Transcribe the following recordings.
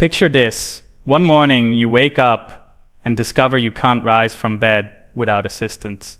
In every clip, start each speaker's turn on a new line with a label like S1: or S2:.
S1: Picture this. One morning, you wake up and discover you can't rise from bed without assistance.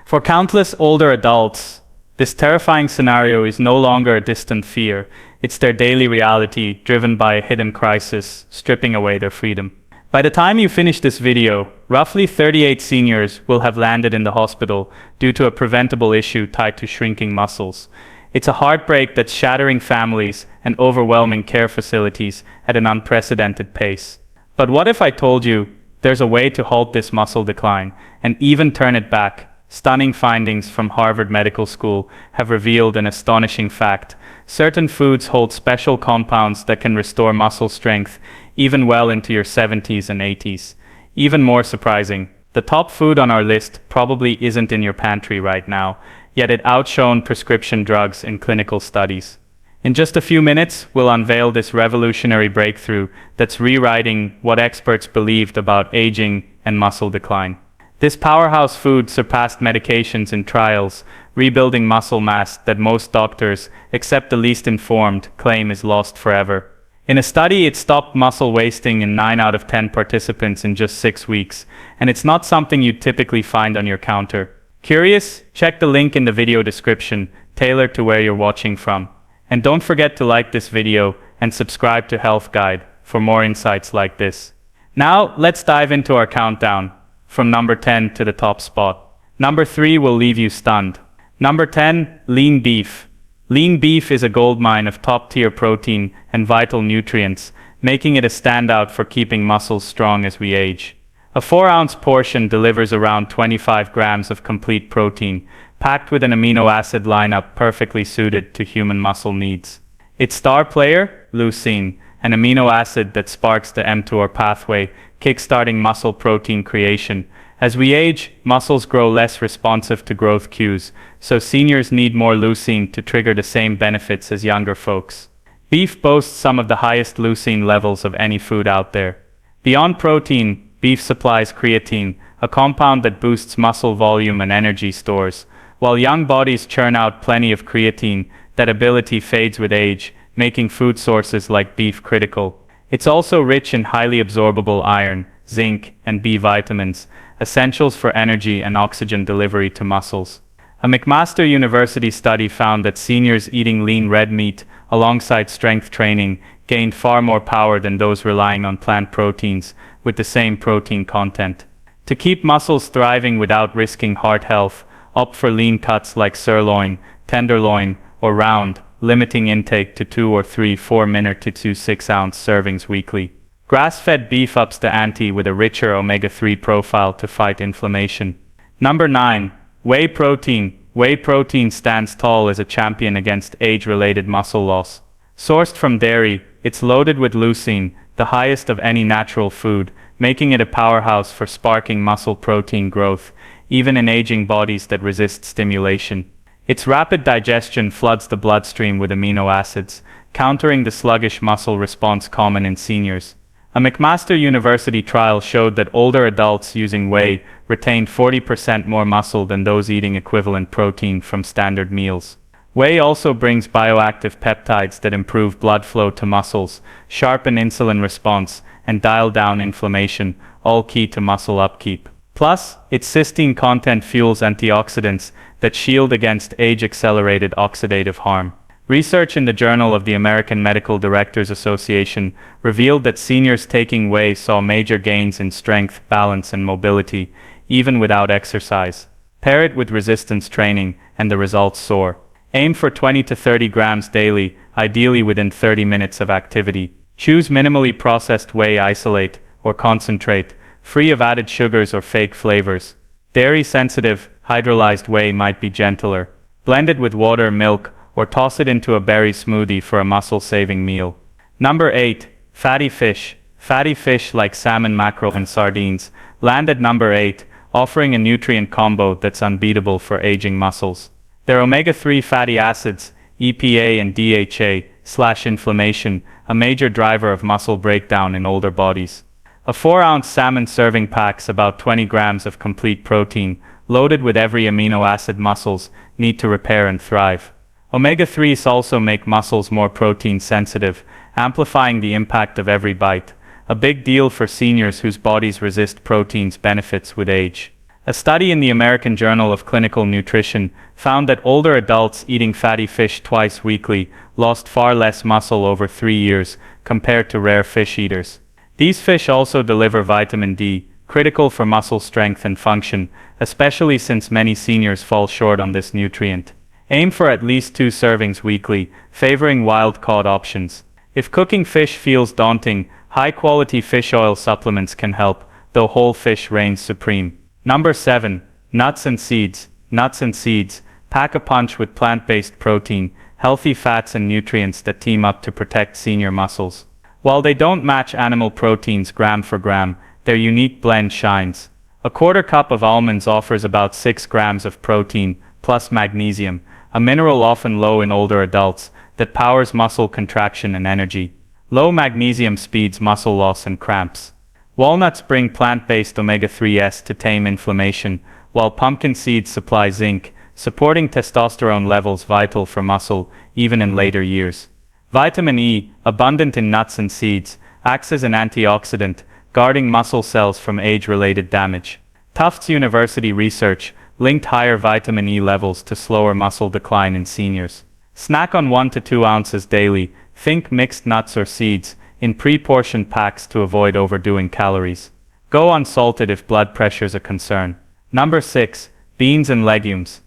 S1: For countless older adults, this terrifying scenario is no longer a distant fear. It's their daily reality, driven by a hidden crisis, stripping away their freedom. By the time you finish this video, roughly 38 seniors will have landed in the hospital due to a preventable issue tied to shrinking muscles. It's a heartbreak that's shattering families and overwhelming care facilities at an unprecedented pace. But what if I told you there's a way to halt this muscle decline and even turn it back? Stunning findings from Harvard Medical School have revealed an astonishing fact. Certain foods hold special compounds that can restore muscle strength even well into your 70s and 80s. Even more surprising, the top food on our list probably isn't in your pantry right now, yet it outshone prescription drugs in clinical studies. In just a few minutes, we'll unveil this revolutionary breakthrough that's rewriting what experts believed about aging and muscle decline. This powerhouse food surpassed medications in trials, rebuilding muscle mass that most doctors, except the least informed, claim is lost forever. In a study, it stopped muscle wasting in 9 out of 10 participants in just 6 weeks, and it's not something you'd typically find on your counter. Curious? Check the link in the video description, tailored to where you're watching from. And don't forget to like this video and subscribe to Health Guide for more insights like this. Now, let's dive into our countdown, from number 10 to the top spot. Number 3 will leave you stunned. Number 10, lean beef. Lean beef is a goldmine of top-tier protein and vital nutrients, making it a standout for keeping muscles strong as we age. A 4-ounce portion delivers around 25 grams of complete protein, packed with an amino acid lineup perfectly suited to human muscle needs. Its star player, leucine, an amino acid that sparks the mTOR pathway, kickstarting muscle protein creation. As we age, muscles grow less responsive to growth cues, so seniors need more leucine to trigger the same benefits as younger folks. Beef boasts some of the highest leucine levels of any food out there. Beyond protein, beef supplies creatine, a compound that boosts muscle volume and energy stores. While young bodies churn out plenty of creatine, that ability fades with age, making food sources like beef critical. It's also rich in highly absorbable iron, zinc, and B vitamins, essentials for energy and oxygen delivery to muscles. A McMaster University study found that seniors eating lean red meat alongside strength training gained far more power than those relying on plant proteins with the same protein content. To keep muscles thriving without risking heart health, opt for lean cuts like sirloin, tenderloin, or round, limiting intake to 2 or 3 4-minute to 2 6-ounce servings weekly. Grass-fed beef ups the ante with a richer omega-3 profile to fight inflammation. Number 9. Whey protein. Whey protein stands tall as a champion against age-related muscle loss. Sourced from dairy, it's loaded with leucine, the highest of any natural food, making it a powerhouse for sparking muscle protein growth, even in aging bodies that resist stimulation. Its rapid digestion floods the bloodstream with amino acids, countering the sluggish muscle response common in seniors. A McMaster University trial showed that older adults using whey retained 40% more muscle than those eating equivalent protein from standard meals. Whey also brings bioactive peptides that improve blood flow to muscles, sharpen insulin response, and dial down inflammation, all key to muscle upkeep. Plus, its cysteine content fuels antioxidants that shield against age-accelerated oxidative harm. Research in the Journal of the American Medical Directors Association revealed that seniors taking whey saw major gains in strength, balance, and mobility, even without exercise. Pair it with resistance training, and the results soar. Aim for 20 to 30 grams daily, ideally within 30 minutes of activity. Choose minimally processed whey isolate or concentrate, free of added sugars or fake flavors. Dairy-sensitive, hydrolyzed whey might be gentler. Blend it with water, milk, or toss it into a berry smoothie for a muscle-saving meal. Number 8. Fatty fish. Fatty fish like salmon, mackerel, and sardines land at number 8, offering a nutrient combo that's unbeatable for aging muscles. Their omega-3 fatty acids, EPA and DHA, slash inflammation, a major driver of muscle breakdown in older bodies. A 4-ounce salmon serving packs about 20 grams of complete protein, loaded with every amino acid muscles need to repair and thrive. Omega-3s also make muscles more protein sensitive, amplifying the impact of every bite. A big deal for seniors whose bodies resist proteins benefits with age. A study in the American Journal of Clinical Nutrition found that older adults eating fatty fish twice weekly lost far less muscle over 3 years compared to rare fish eaters. These fish also deliver vitamin D, critical for muscle strength and function, especially since many seniors fall short on this nutrient. Aim for at least 2 servings weekly, favoring wild-caught options. If cooking fish feels daunting, high-quality fish oil supplements can help, though whole fish reigns supreme. Number 7. Nuts and seeds. Nuts and seeds pack a punch with plant-based protein, healthy fats and nutrients that team up to protect senior muscles. While they don't match animal proteins gram for gram, their unique blend shines. A quarter cup of almonds offers about 6 grams of protein, plus magnesium, a mineral often low in older adults, that powers muscle contraction and energy. Low magnesium speeds muscle loss and cramps. Walnuts bring plant-based omega-3s to tame inflammation, while pumpkin seeds supply zinc, supporting testosterone levels vital for muscle, even in later years. Vitamin E, abundant in nuts and seeds, acts as an antioxidant, guarding muscle cells from age-related damage. Tufts University research linked higher vitamin E levels to slower muscle decline in seniors. Snack on 1 to 2 ounces daily, think mixed nuts or seeds, in pre-portioned packs to avoid overdoing calories. Go unsalted if blood pressure is a concern. Number 6. Beans and legumes.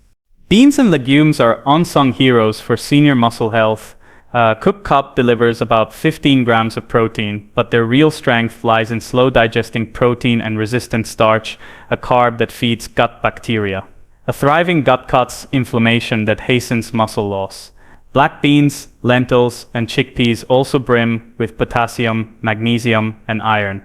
S1: Beans and legumes are unsung heroes for senior muscle health. Cooked cup delivers about 15 grams of protein, but their real strength lies in slow digesting protein and resistant starch, a carb that feeds gut bacteria. A thriving gut cuts inflammation that hastens muscle loss. Black beans, lentils, and chickpeas also brim with potassium, magnesium, and iron.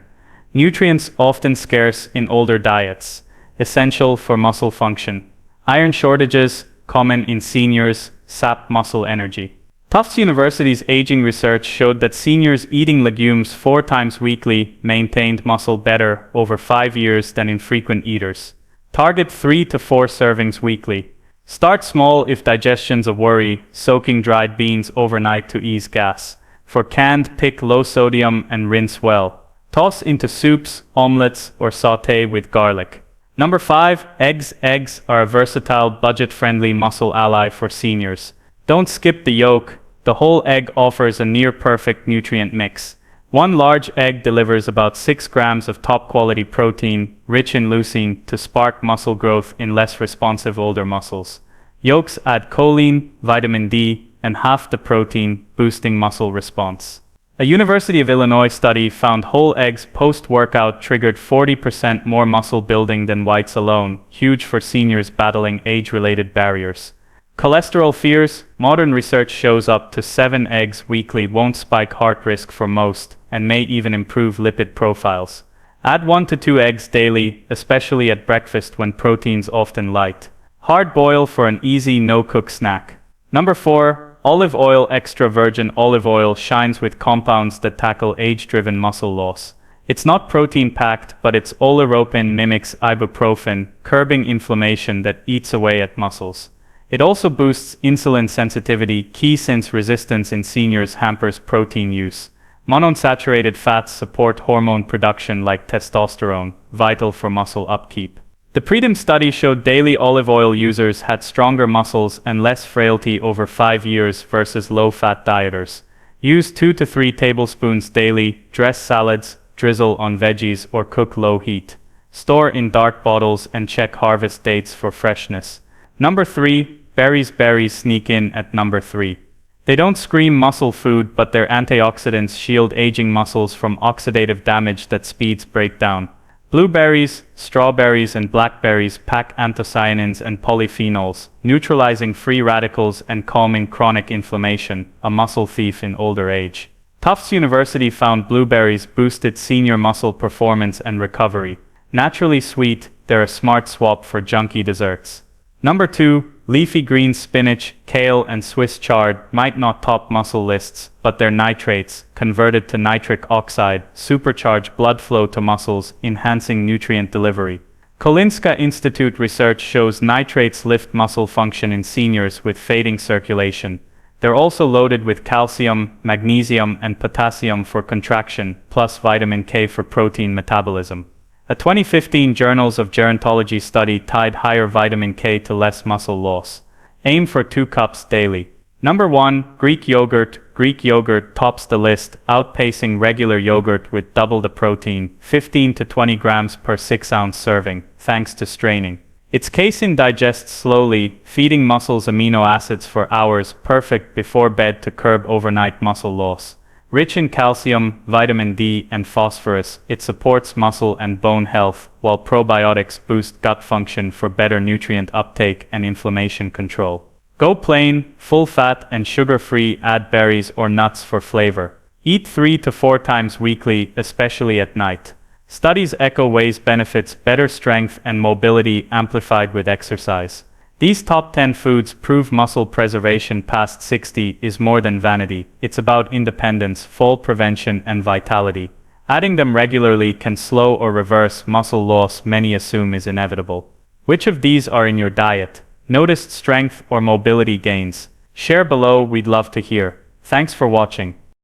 S1: Nutrients often scarce in older diets, essential for muscle function. Iron shortages, common in seniors, sap muscle energy. Tufts University's aging research showed that seniors eating legumes 4 times weekly maintained muscle better over 5 years than infrequent eaters. Target 3 to 4 servings weekly. Start small if digestion's a worry, soaking dried beans overnight to ease gas. For canned, pick low sodium and rinse well. Toss into soups, omelets, or sauté with garlic. Number 5. Eggs. Eggs are a versatile, budget-friendly muscle ally for seniors. Don't skip the yolk. The whole egg offers a near-perfect nutrient mix. 1 large egg delivers about 6 grams of top-quality protein, rich in leucine, to spark muscle growth in less responsive older muscles. Yolks add choline, vitamin D, and half the protein, boosting muscle response. A University of Illinois study found whole eggs post-workout triggered 40% more muscle building than whites alone, huge for seniors battling age-related barriers. Cholesterol fears. Modern research shows up to 7 eggs weekly won't spike heart risk for most, and may even improve lipid profiles. Add 1 to 2 eggs daily, especially at breakfast when protein's often light. Hard boil for an easy no-cook snack. Number 4. Olive oil. Extra virgin olive oil shines with compounds that tackle age-driven muscle loss. It's not protein-packed, but its oleuropein mimics ibuprofen, curbing inflammation that eats away at muscles. It also boosts insulin sensitivity, key since resistance in seniors hampers protein use. Monounsaturated fats support hormone production like testosterone, vital for muscle upkeep. The Predem study showed daily olive oil users had stronger muscles and less frailty over 5 years versus low-fat dieters. Use 2 to 3 tablespoons daily, dress salads, drizzle on veggies, or cook low heat. Store in dark bottles and check harvest dates for freshness. Number 3. Berries. Berries sneak in at number 3. They don't scream muscle food, but their antioxidants shield aging muscles from oxidative damage that speeds breakdown. Blueberries, strawberries, and blackberries pack anthocyanins and polyphenols, neutralizing free radicals and calming chronic inflammation, a muscle thief in older age. Tufts University found blueberries boosted senior muscle performance and recovery. Naturally sweet, they're a smart swap for junky desserts. Number 2. Leafy greens. Spinach, kale, and Swiss chard might not top muscle lists, but their nitrates, converted to nitric oxide, supercharge blood flow to muscles, enhancing nutrient delivery. Kolinska Institute research shows nitrates lift muscle function in seniors with fading circulation. They're also loaded with calcium, magnesium, and potassium for contraction, plus vitamin K for protein metabolism. A 2015 Journals of Gerontology study tied higher vitamin K to less muscle loss. Aim for 2 cups daily. Number 1. Greek yogurt. Greek yogurt tops the list, outpacing regular yogurt with double the protein, 15 to 20 grams per 6-ounce serving, thanks to straining. Its casein digests slowly, feeding muscles amino acids for hours, perfect before bed to curb overnight muscle loss. Rich in calcium, vitamin D, and phosphorus, it supports muscle and bone health, while probiotics boost gut function for better nutrient uptake and inflammation control. Go plain, full fat and sugar-free, add berries or nuts for flavor. Eat 3 to 4 times weekly, especially at night. Studies echo whey's benefits: better strength and mobility amplified with exercise. These top 10 foods prove muscle preservation past 60 is more than vanity. It's about independence, fall prevention, and vitality. Adding them regularly can slow or reverse muscle loss many assume is inevitable. Which of these are in your diet? Noticed strength or mobility gains? Share below, we'd love to hear. Thanks for watching.